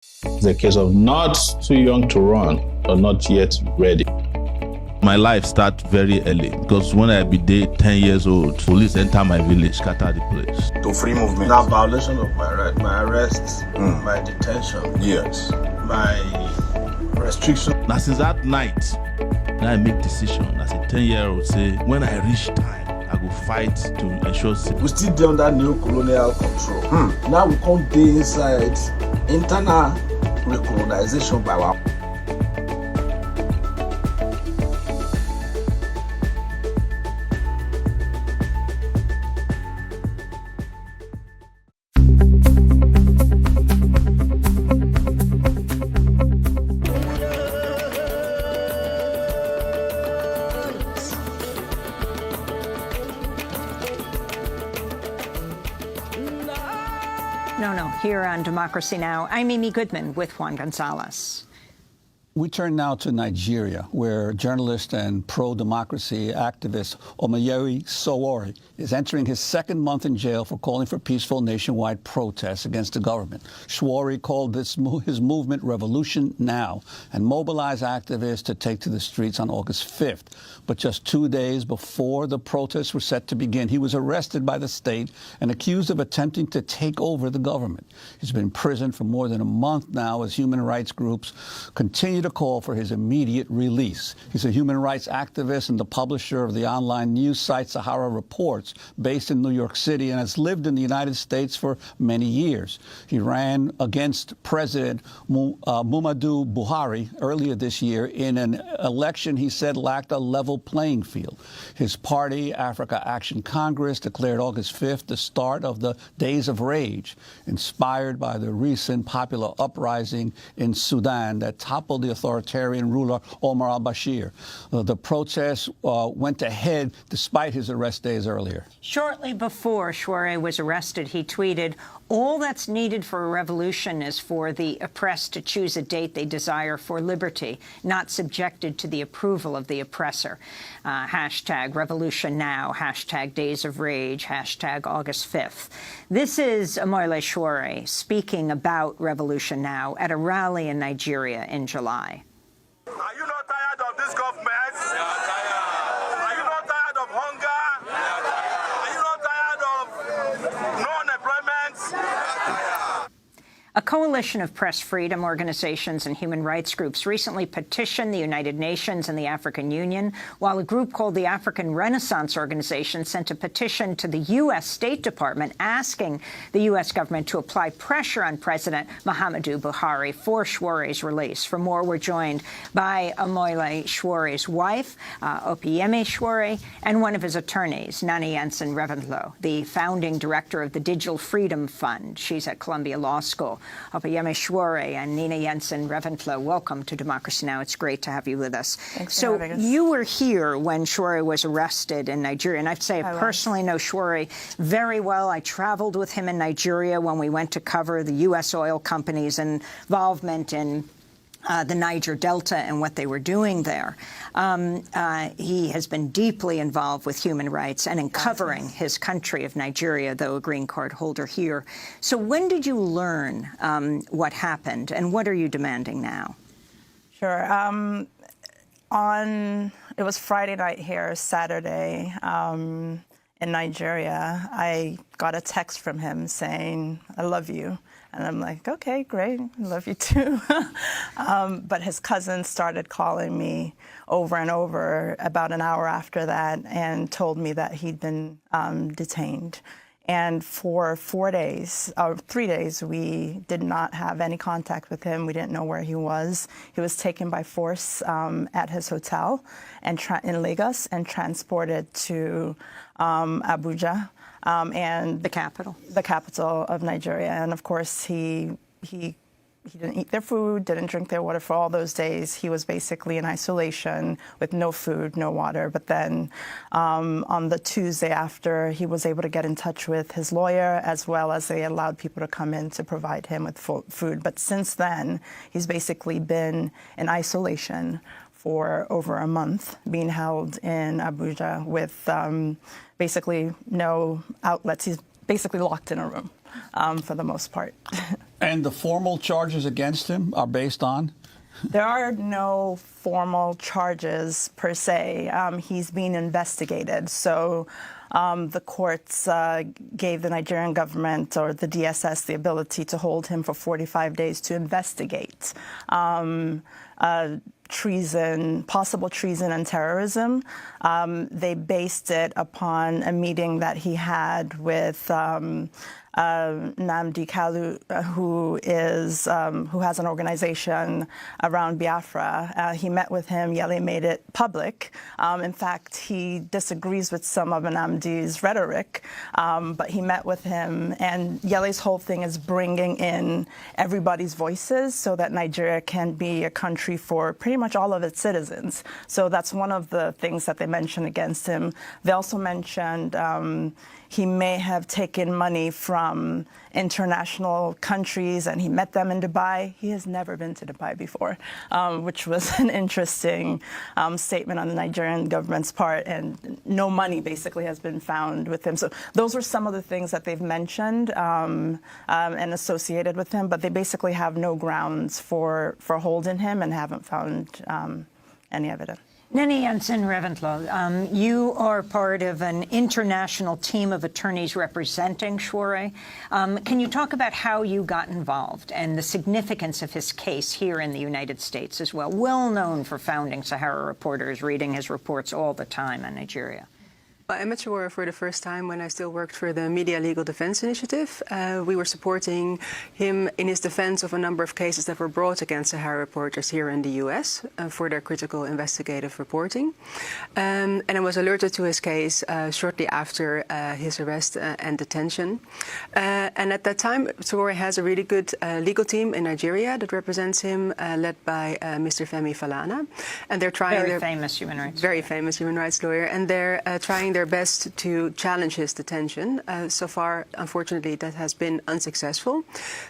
It's a case of not too young to run or not yet ready. My life started very early because when I be 10 years old, police enter my village, scatter the place. To free movement. Now violation of my right, my arrest, my detention. Yes. My restriction. Now since that night, now I make decision as a 10-year-old say, when I reach time, I go fight to ensure safety. We still dey under neo-colonial control. Now we can't dey inside internal recolonization by our. No, here on Democracy Now! I'm Amy Goodman with Juan Gonzalez. We turn now to Nigeria, where journalist and pro-democracy activist Omoyele Sowore is entering his second month in jail for calling for peaceful nationwide protests against the government. Sowore called his movement Revolution Now and mobilized activists to take to the streets on August 5th. But just 2 days before the protests were set to begin, he was arrested by the state and accused of attempting to take over the government. He's been in prison for more than a month now as human rights groups continue to call for his immediate release. He's a human rights activist and the publisher of the online news site Sahara Reports, based in New York City, and has lived in the United States for many years. He ran against President Muhammadu Buhari earlier this year in an election he said lacked a level playing field. His party, Africa Action Congress, declared August 5th the start of the Days of Rage, inspired by the recent popular uprising in Sudan that toppled the authoritarian ruler Omar al-Bashir. The protests went ahead despite his arrest days earlier. Shortly before Sowore was arrested, he tweeted, "All that's needed for a revolution is for the oppressed to choose a date they desire for liberty, not subjected to the approval of the oppressor." Hashtag Revolution Now, hashtag Days of Rage, hashtag August 5th. This is Omoyele Sowore speaking about Revolution Now at a rally in Nigeria in July. Are you not tired of this government? We are tired. Are you not tired of hunger? We are tired. Are you not tired of no unemployment? We are tired. A coalition of press freedom organizations and human rights groups recently petitioned the United Nations and the African Union, while a group called the African Renaissance Organization sent a petition to the U.S. State Department asking the U.S. government to apply pressure on President Muhammadu Buhari for Sowore's release. For more, we're joined by Omoyele Sowore's wife, Omoyele Sowore, and one of his attorneys, Nani Jensen-Reventlow, the founding director of the Digital Freedom Fund. She's at Columbia Law School. Omoyele Sowore and Nina Jensen-Reventlow, welcome to Democracy Now! It's great to have you with us. Thanks for having us. You were here when Sowore was arrested in Nigeria, and I have to say I personally know Sowore very well. I traveled with him in Nigeria when we went to cover the U.S. oil companies' involvement in the Niger Delta and what they were doing there. He has been deeply involved with human rights and in covering his country of Nigeria, though a green card holder here. So when did you learn what happened, and what are you demanding now? Sure. It was Friday night here, Saturday, in Nigeria. I got a text from him saying, "I love you." And I'm like, okay, great, I love you too. But his cousin started calling me over and over about an hour after that and told me that he'd been detained. And for 3 days, we did not have any contact with him. We didn't know where he was. He was taken by force at his hotel and in Lagos and transported to Abuja. And the capital of Nigeria. And of course, he didn't eat their food, didn't drink their water for all those days. He was basically in isolation with no food, no water. But then on the Tuesday after, he was able to get in touch with his lawyer, as well as they allowed people to come in to provide him with food. But since then, he's basically been in isolation for over a month, being held in Abuja with basically no outlets. He's basically locked in a room for the most part. And the formal charges against him are based on? There are no formal charges per se. He's being investigated. So the courts gave the Nigerian government or the DSS the ability to hold him for 45 days to investigate treason, possible treason and terrorism. They based it upon a meeting that he had with Nnamdi Kalu, who has an organization around Biafra. He met with him. Yele made it public. In fact, he disagrees with some of Nnamdi's rhetoric, but he met with him. And Yele's whole thing is bringing in everybody's voices so that Nigeria can be a country for pretty much all of its citizens. So that's one of the things that they mentioned against him. They also mentioned he may have taken money from international countries, and he met them in Dubai. He has never been to Dubai before, which was an interesting statement on the Nigerian government's part, and no money basically has been found with him. So those are some of the things that they've mentioned and associated with him, but they basically have no grounds for holding him and haven't found any evidence. Nene Jansen-Reventlow, you are part of an international team of attorneys representing Sowore. Can you talk about how you got involved and the significance of his case here in the United States as well? Well known for founding Sahara Reporters, reading his reports all the time on Nigeria. I met Sowore for the first time when I still worked for the Media Legal Defense Initiative. We were supporting him in his defense of a number of cases that were brought against Sahara reporters here in the US for their critical investigative reporting. And I was alerted to his case shortly after his arrest and detention. And at that time, Sowore has a really good legal team in Nigeria that represents him, led by Mr. Femi Falana. And they're trying very famous human rights lawyer. And they're trying their best to challenge his detention. So far, unfortunately, that has been unsuccessful.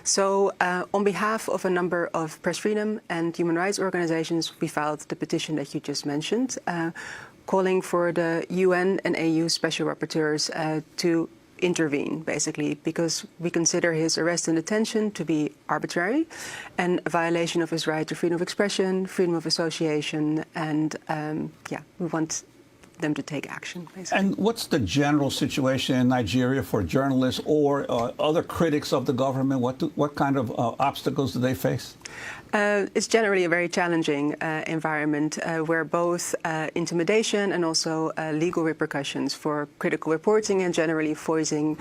So on behalf of a number of press freedom and human rights organizations, we filed the petition that you just mentioned, calling for the UN and AU special rapporteurs to intervene, basically, because we consider his arrest and detention to be arbitrary and a violation of his right to freedom of expression, freedom of association, and we want them to take action, basically. And what's the general situation in Nigeria for journalists or other critics of the government? What kind of obstacles do they face? It's generally a very challenging environment where both intimidation and also legal repercussions for critical reporting and generally voicing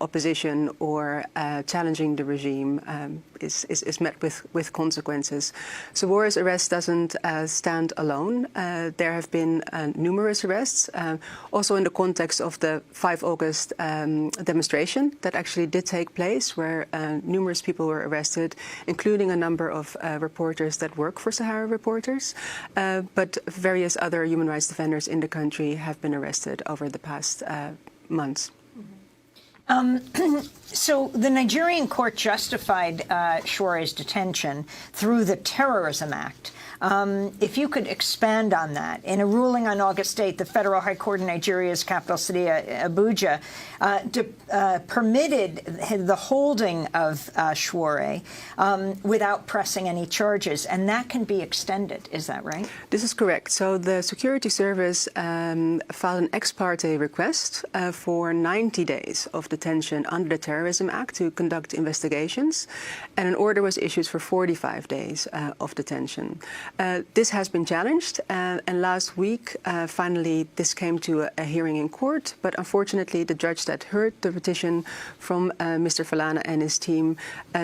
opposition or challenging the regime is met with consequences. Sowore's arrest doesn't stand alone. There have been numerous arrests, also in the context of the 5 August demonstration that actually did take place, where numerous people were arrested, including a number of reporters that work for Sahara Reporters, but various other human rights defenders in the country have been arrested over the past months. So the Nigerian court justified Sowore's detention through the Terrorism Act. If you could expand on that. In a ruling on August 8th, the Federal High Court in Nigeria's capital city, Abuja, permitted the holding of Sowore without pressing any charges, and that can be extended. Is that right? This is correct. So the Security Service filed an ex parte request for 90 days of detention under the Terrorism Act to conduct investigations, and an order was issued for 45 days of detention. This has been challenged, and last week, finally, this came to a hearing in court. But unfortunately, the judge that heard the petition from Mr. Falana and his team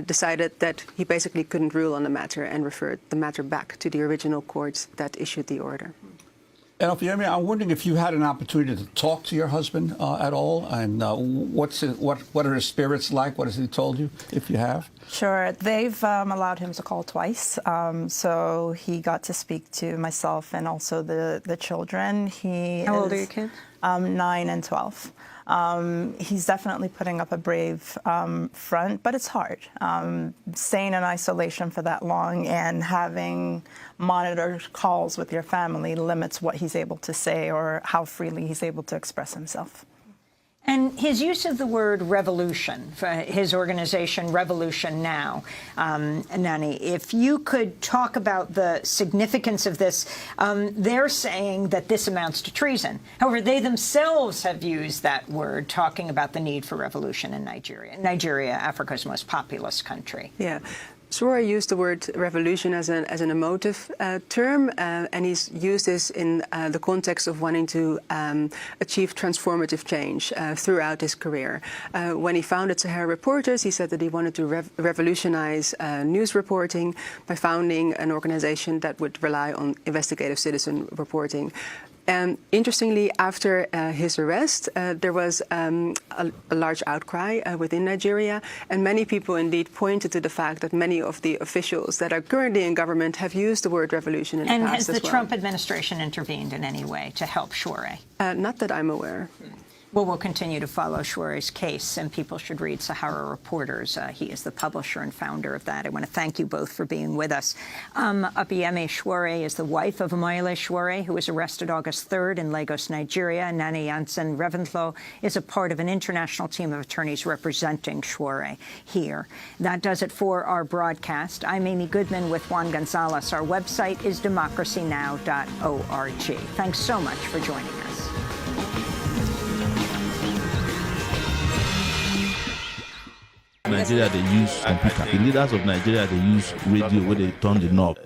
decided that he basically couldn't rule on the matter and referred the matter back to the original court that issued the order. And I'm wondering if you had an opportunity to talk to your husband at all, and what are his spirits like? What has he told you, if you have? Sure. They've allowed him to call twice, so he got to speak to myself and also the children. How old are your kids? 9 and 12. He's definitely putting up a brave front, but it's hard. Staying in isolation for that long and having monitored calls with your family limits what he's able to say or how freely he's able to express himself. And his use of the word revolution, for his organization Revolution Now, Nani, if you could talk about the significance of this, they're saying that this amounts to treason. However, they themselves have used that word, talking about the need for revolution in Nigeria. Nigeria, Africa's most populous country. Yeah. Sowore used the word revolution as an emotive term, and he's used this in the context of wanting to achieve transformative change throughout his career. When he founded Sahara Reporters, he said that he wanted to revolutionize news reporting by founding an organization that would rely on investigative citizen reporting. Interestingly, after his arrest, there was a large outcry within Nigeria, and many people indeed pointed to the fact that many of the officials that are currently in government have used the word revolution in the past as well. And has the Trump administration intervened in any way to help Sowore? Not that I'm aware. Well, we'll continue to follow Sowore's case, and people should read Sahara Reporters. He is the publisher and founder of that. I want to thank you both for being with us. Omoyele Sowore is the wife of Omoyele Sowore, who was arrested August 3rd in Lagos, Nigeria. Nani Jansen Reventhlo is a part of an international team of attorneys representing Sowore here. That does it for our broadcast. I'm Amy Goodman with Juan Gonzalez. Our website is democracynow.org. Thanks so much for joining us. Nigeria, they use computer. The leaders of Nigeria, they use radio where they turn the knob.